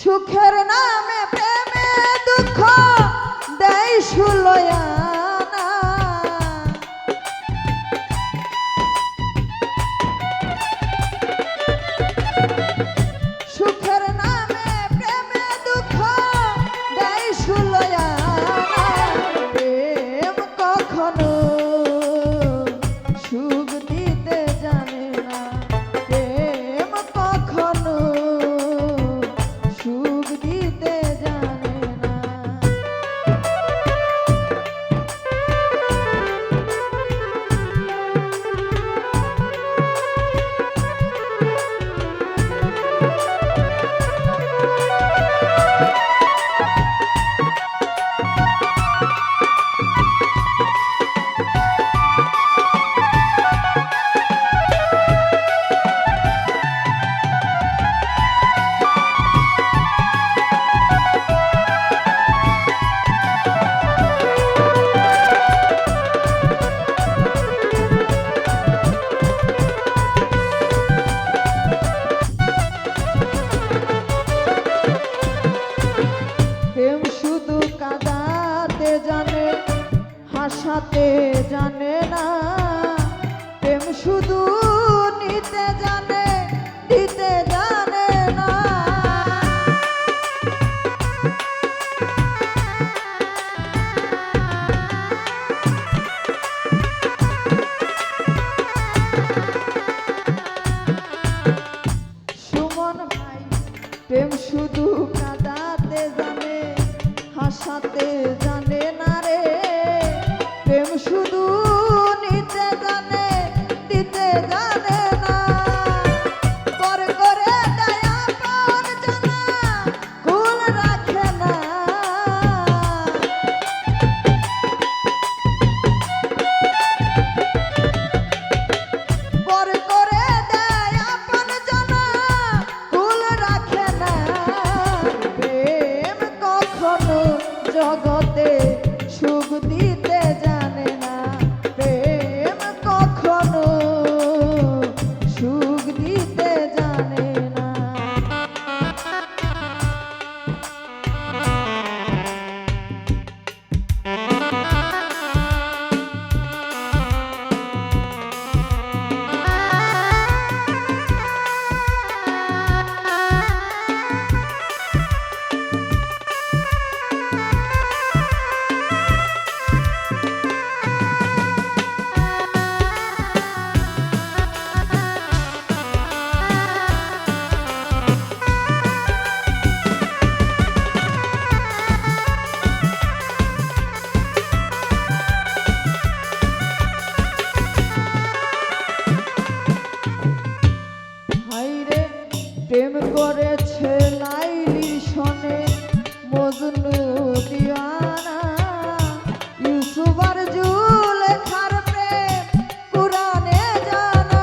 সুখের নামে প্রেমে দুঃখ দেয় সুলয়ানা। সুখের নামে প্রেমে দুঃখ দেয় সুলয়ানা। প্রেম কখনো সুখ দিতে জানে না, প্রেম কখনো সুখ দিতে জানে না। প্রেম শুধু কাঁদাতে জানে, হাসাতে জানে না। প্রেম শুধু নিতে জানে, দিতে জানে না। সুমন ভাই প্রেম শুধু কাঁদাতে জানে, হাসাতে জানে না রে। প্রেম শুধু নিতে জানে, দিতে জানে না। করে দেয় আপন জানা, কুল রাখে না। করে দেয় আপন জানা, কুল রাখে না। প্রেম কখনো জগতে সুখ দিতে জানে না, প্রেম কখনো সুখ দিতে জানে না। হায়রে প্রেম করেছে লাইলির সনে মজনু দিওয়ানা। ইউসুফ আর জুলেখার প্রেম কুরআনে জানা।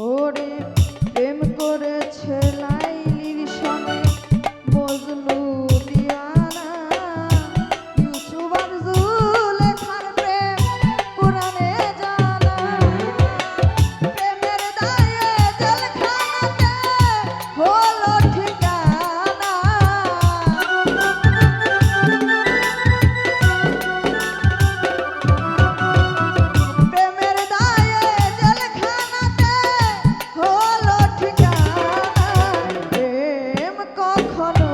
ওরে প্রেম করেছে লাইলির সনে মজনু দিওয়ানা। ইউসুফ আর জুলেখার প্রেম কুরআনে জানা। প্রেমের দায়ে জেলখানাতে হলো ঠিকানা। প্রেমের দায়ে জেলখানাতে হলো ঠিকানা। প্রেম কখনো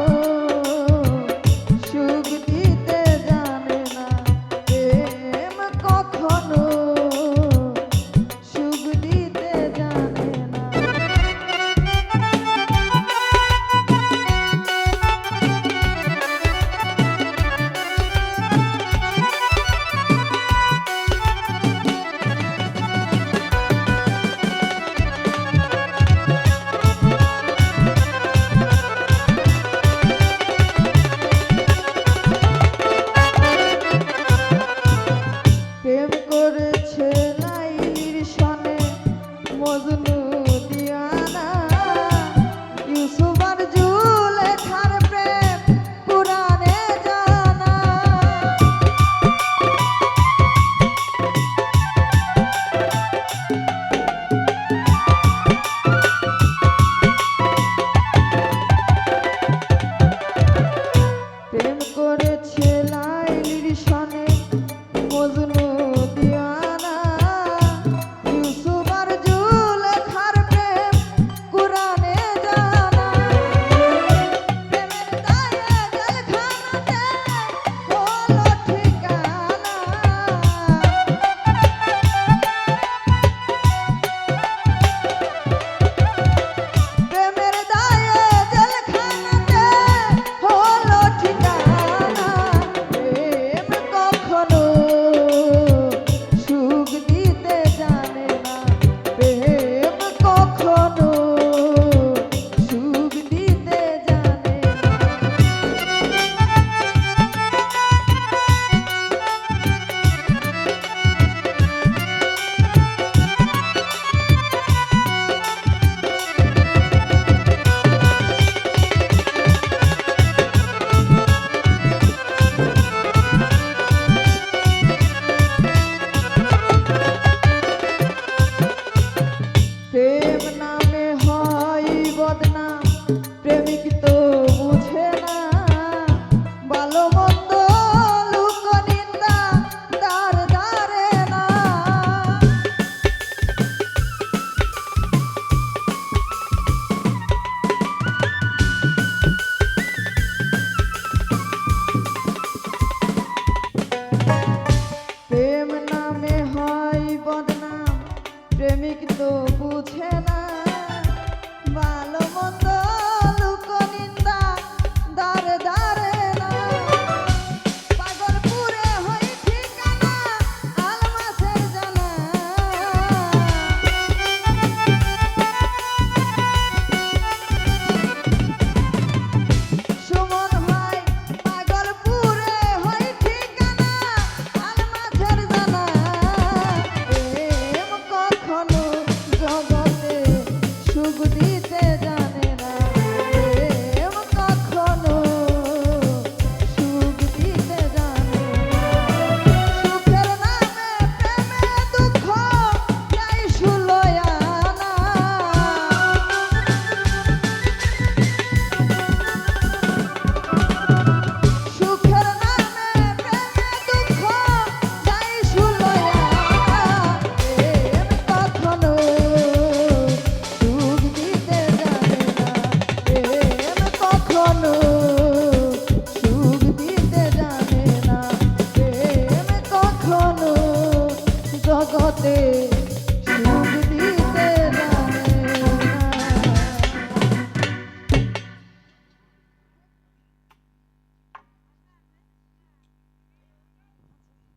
পথে